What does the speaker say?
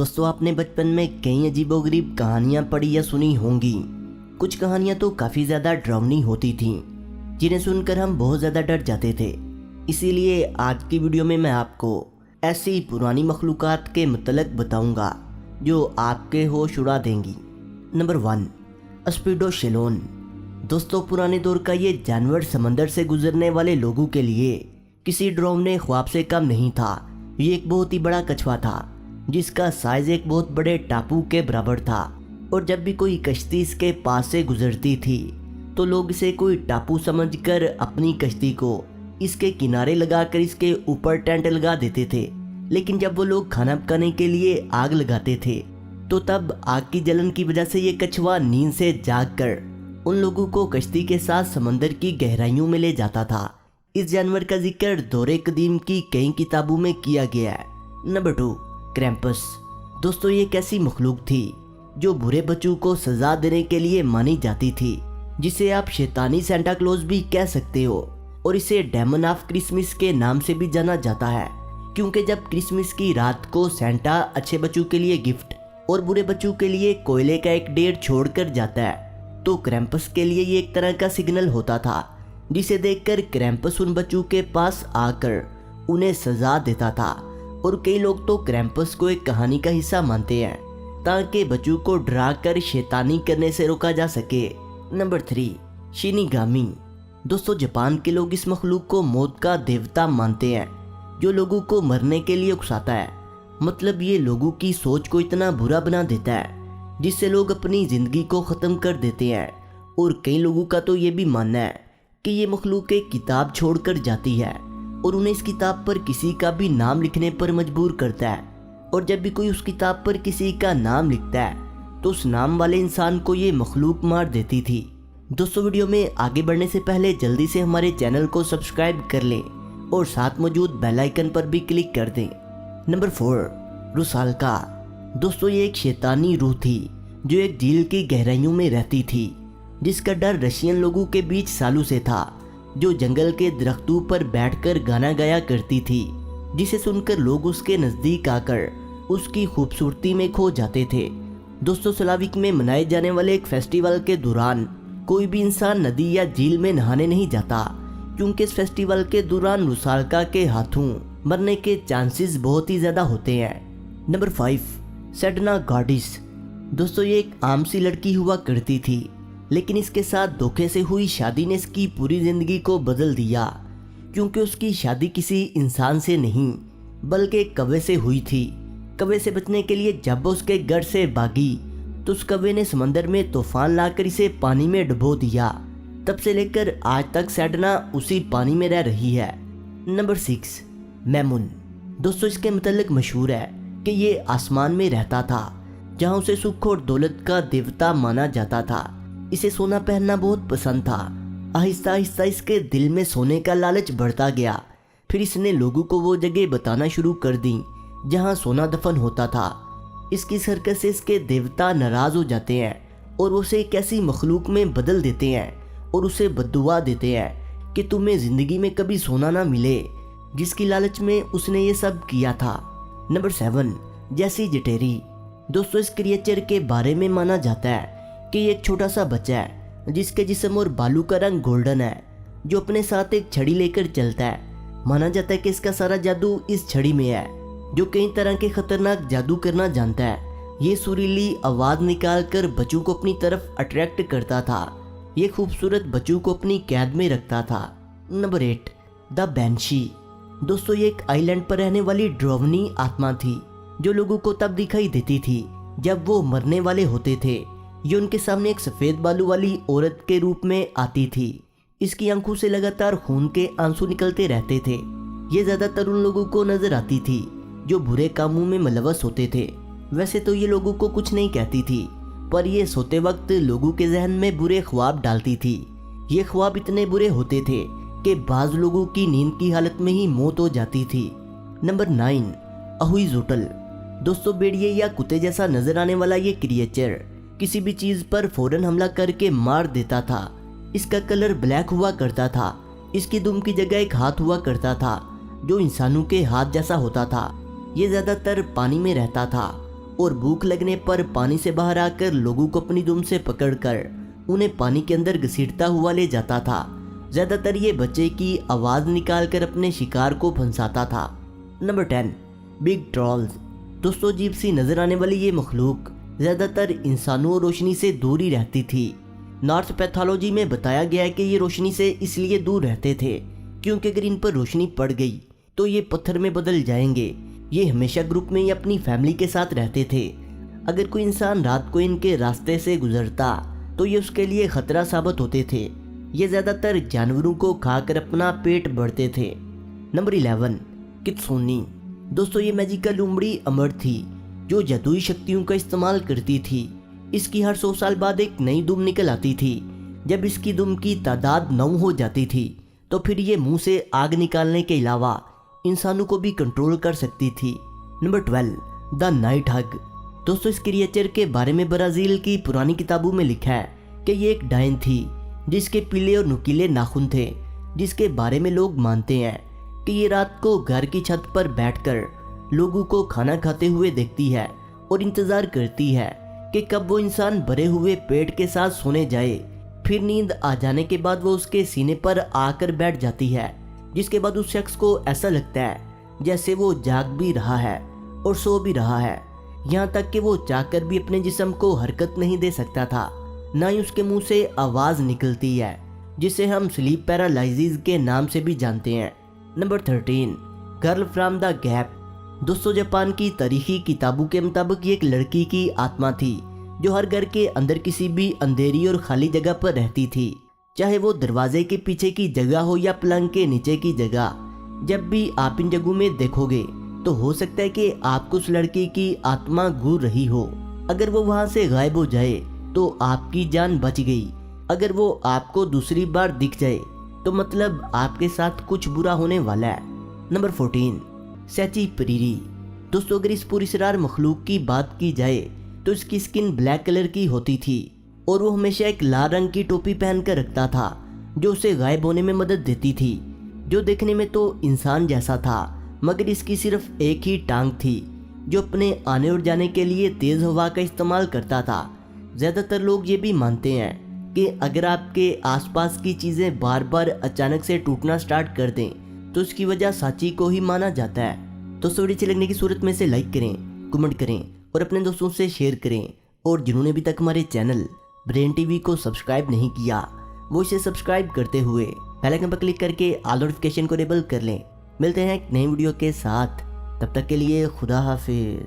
दोस्तों, आपने बचपन में कई अजीबोगरीब कहानियां पढ़ी या सुनी होंगी। कुछ कहानियां तो काफ़ी ज़्यादा डरावनी होती थीं, जिन्हें सुनकर हम बहुत ज़्यादा डर जाते थे। इसीलिए आज की वीडियो में मैं आपको ऐसी पुरानी मखलूक़ात के मतलब बताऊंगा जो आपके होश उड़ा देंगी। नंबर 1, स्पीडोशेलोन। दोस्तों, पुराने दौर का ये जानवर समंदर से गुजरने वाले लोगों के लिए किसी डरावने ख्वाब से कम नहीं था। ये एक बहुत ही बड़ा कछुआ था जिसका साइज एक बहुत बड़े टापू के बराबर था, और जब भी कोई कश्ती इसके पास से गुजरती थी तो लोग इसे कोई टापू समझकर अपनी कश्ती को इसके किनारे लगाकर इसके ऊपर टेंट लगा देते थे। लेकिन जब वो लोग खाना पकाने के लिए आग लगाते थे तो तब आग की जलन की वजह से ये कछुआ नींद से जागकर उन लोगों को कश्ती के साथ समंदर की गहराइयों में ले जाता था। इस जानवर का जिक्र दौरे कदीम की कई किताबों में किया गया है। नंबर 2, क्रैम्पस। दोस्तों, ये एक ऐसी मखलूक थी जो बुरे बच्चों को सजा देने के लिए मानी जाती थी, जिसे आप शैतानी सेंटा क्लॉज भी कह सकते हो, और इसे डेमन ऑफ क्रिसमस के नाम से भी जाना जाता है, क्योंकि जब क्रिसमस की रात को सेंटा अच्छे बच्चों के लिए गिफ्ट और बुरे बच्चों के लिए कोयले का एक ढेर छोड़कर जाता है, तो क्रैम्पस के लिए ये एक तरह का सिग्नल होता था, जिसे देखकर क्रैम्पस उन बच्चों के पास आकर उन्हें सजा देता था। और कई लोग तो क्रैम्पस को एक कहानी का हिस्सा मानते हैं ताकि बच्चों को डरा कर शैतानी करने से रोका जा सके। Number 3, shinigami. दोस्तों, जापान के लोग इस मखलूक को मौत का देवता मानते हैं, जो लोगों को मरने के लिए उकसाता है। मतलब ये लोगों की सोच को इतना बुरा बना देता है जिससे लोग अपनी जिंदगी को ख़त्म कर देते हैं। और कई लोगों का तो ये भी मानना है कि ये मखलूक एक किताब छोड़कर जाती है और उन्हें इस किताब पर किसी का भी नाम लिखने पर मजबूर करता है, और जब भी कोई उस किताब पर किसी का नाम लिखता है तो उस नाम वाले इंसान को ये मखलूक मार देती थी। दोस्तों, वीडियो में आगे बढ़ने से पहले जल्दी से हमारे चैनल को सब्सक्राइब कर लें और साथ मौजूद बेल आइकन पर भी क्लिक कर दें। नंबर 4, रुसाल्का। दोस्तों, ये एक शैतानी रूह थी जो एक झील की गहराइयों में रहती थी, जिसका डर रशियन लोगों के बीच सालों से था, जो जंगल के दरख्तों पर बैठकर गाना गाया करती थी, जिसे सुनकर लोग उसके नज़दीक आकर उसकी खूबसूरती में खो जाते थे। दोस्तों, स्लाविक में मनाए जाने वाले एक फेस्टिवल के दौरान कोई भी इंसान नदी या झील में नहाने नहीं जाता, क्योंकि इस फेस्टिवल के दौरान रुसाल्का के हाथों मरने के चांसेस बहुत ही ज़्यादा होते हैं। Number 5, Sedna गॉडिस। दोस्तों, ये एक आम सी लड़की हुआ करती थी, लेकिन इसके साथ धोखे से हुई शादी ने इसकी पूरी जिंदगी को बदल दिया, क्योंकि उसकी शादी किसी इंसान से नहीं बल्कि एक कौवे से हुई थी। कौवे से बचने के लिए जब वो उसके घर से भागी तो उस कौवे ने समंदर में तूफान लाकर इसे पानी में डुबो दिया। तब से लेकर आज तक सेडना उसी पानी में रह रही है। नंबर 6, मैमून। दोस्तों, इसके मुतालिक मशहूर है कि ये आसमान में रहता था, जहाँ उसे सुख और दौलत का देवता माना जाता था। इसे सोना पहनना बहुत पसंद था। आहिस्ता आहिस्ता इसके दिल में सोने का लालच बढ़ता गया। फिर इसने लोगों को वो जगह बताना शुरू कर दी जहाँ सोना दफन होता था। इसकी हरकत से इसके देवता नाराज हो जाते हैं और उसे एक ऐसी मखलूक में बदल देते हैं और उसे बद्दुआ देते हैं कि तुम्हें जिंदगी में कभी सोना ना मिले, जिसकी लालच में उसने ये सब किया था। नंबर 7, जैसी जटेरी। दोस्तों, इस क्रिएचर के बारे में माना जाता है कि ये एक छोटा सा बच्चा है जिसके जिस्म और बालों का रंग गोल्डन है, जो अपने साथ एक छड़ी लेकर चलता है। माना जाता है कि इसका सारा जादू इस छड़ी में है, जो कई तरह के खतरनाक जादू करना जानता है। ये सुरीली आवाज़ निकालकर बच्चों को अपनी तरफ अट्रैक्ट करता था। ये खूबसूरत बच्चों को अपनी कैद में रखता था। Number 8, the banshee. दोस्तों, ये एक आइलैंड पर रहने वाली डरावनी आत्मा थी, जो लोगों को तब दिखाई देती थी जब वो मरने वाले होते थे। ये उनके सामने एक सफ़ेद बालों वाली औरत के रूप में आती थी। इसकी आंखों से लगातार खून के आंसू निकलते रहते थे। ये ज़्यादातर उन लोगों को नजर आती थी जो बुरे कामों में मुलव्वस होते थे। वैसे तो ये लोगों को कुछ नहीं कहती थी, पर ये सोते वक्त लोगों के जहन में बुरे ख्वाब डालती थी। ये ख्वाब इतने बुरे होते थे कि बाज़ लोगों की नींद की हालत में ही मौत हो जाती थी। नंबर 9, अहुइजोटल। दोस्तों, भेड़िए या कुत्ते जैसा नजर आने वाला ये क्रिएचर किसी भी चीज़ पर फौरन हमला करके मार देता था। इसका कलर ब्लैक हुआ करता था। इसकी दुम की जगह एक हाथ हुआ करता था जो इंसानों के हाथ जैसा होता था। ये ज़्यादातर पानी में रहता था और भूख लगने पर पानी से बाहर आकर लोगों को अपनी दुम से पकड़कर उन्हें पानी के अंदर घसीटता हुआ ले जाता था। ज्यादातर ये बच्चे की आवाज निकालकर अपने शिकार को फंसाता था। Number 10, big trolls. दोस्तों, अजीब सी नजर आने वाली ये मखलूक ज्यादातर इंसानों और रोशनी से दूर ही रहती थी। नॉर्थ पैथोलॉजी में बताया गया है कि ये रोशनी से इसलिए दूर रहते थे क्योंकि अगर इन पर रोशनी पड़ गई तो ये पत्थर में बदल जाएंगे। ये हमेशा ग्रुप में या अपनी फैमिली के साथ रहते थे। अगर कोई इंसान रात को इनके रास्ते से गुजरता तो ये उसके लिए खतरा साबित होते थे। ये ज्यादातर जानवरों को खाकर अपना पेट भरते थे। नंबर 11, कित्सुनी। दोस्तों, ये मैजिकल लोमड़ी अमर थी जो जादुई शक्तियों का इस्तेमाल करती थी। इसकी हर 100 साल बाद एक नई दुम निकल आती थी। जब इसकी दुम की तादाद 9 हो जाती थी तो फिर ये मुंह से आग निकालने के अलावा इंसानों को भी कंट्रोल कर सकती थी। नंबर 12, द नाइट हग। दोस्तों, इस क्रिएचर के बारे में ब्राजील की पुरानी किताबों में लिखा है कि ये एक डायन थी जिसके पीले और नुकीले नाखून थे, जिसके बारे में लोग मानते हैं कि ये रात को घर की छत पर बैठकर लोगों को खाना खाते हुए देखती है और इंतजार करती है कि कब वो इंसान भरे हुए पेट के साथ सोने जाए। फिर नींद आ जाने के बाद वो उसके सीने पर आकर बैठ जाती है, जिसके बाद उस शख्स को ऐसा लगता है जैसे वो जाग भी रहा है और सो भी रहा है। यहाँ तक कि वो चाहकर भी अपने जिस्म को हरकत नहीं दे सकता था, ना ही उसके मुंह से आवाज निकलती है, जिसे हम स्लीप पैरालाइसिस के नाम से भी जानते हैं। Number 13, girl from the gap. दोस्तों, जापान की तारीखी किताबों के मुताबिक ये एक लड़की की आत्मा थी जो हर घर के अंदर किसी भी अंधेरी और खाली जगह पर रहती थी, चाहे वो दरवाजे के पीछे की जगह हो या पलंग के नीचे की जगह। जब भी आप इन जगहों में देखोगे तो हो सकता है कि आपको उस लड़की की आत्मा घूर रही हो। अगर वो वहां से गायब हो जाए तो आपकी जान बच गई। अगर वो आपको दूसरी बार दिख जाए तो मतलब आपके साथ कुछ बुरा होने वाला है। नंबर 14, सैची परीरी। दोस्तों, अगर इस पुरस्कार मखलूक की बात की जाए तो इसकी स्किन ब्लैक कलर की होती थी और वो हमेशा एक लाल रंग की टोपी पहनकर रखता था जो उसे गायब होने में मदद देती थी, जो देखने में तो इंसान जैसा था मगर इसकी सिर्फ एक ही टांग थी जो अपने आने और जाने के लिए तेज हवा का इस्तेमाल करता था। ज्यादातर लोग ये भी मानते हैं कि अगर आपके आसपास की चीजें बार बार अचानक से टूटना स्टार्ट कर दें तो इसकी वजह साची को ही माना जाता है। तो वीडियो अच्छी लगने की सूरत में इसे लाइक करें, कमेंट करें और अपने दोस्तों से शेयर करें। और जिन्होंने अभी तक हमारे चैनल ब्रेन टीवी को सब्सक्राइब नहीं किया वो इसे सब्सक्राइब करते हुए बेल आइकन पर क्लिक करके ऑल नोटिफिकेशन को इनेबल कर लें। मिलते हैं एक नई वीडियो के साथ, तब तक के लिए खुदा हाफिज।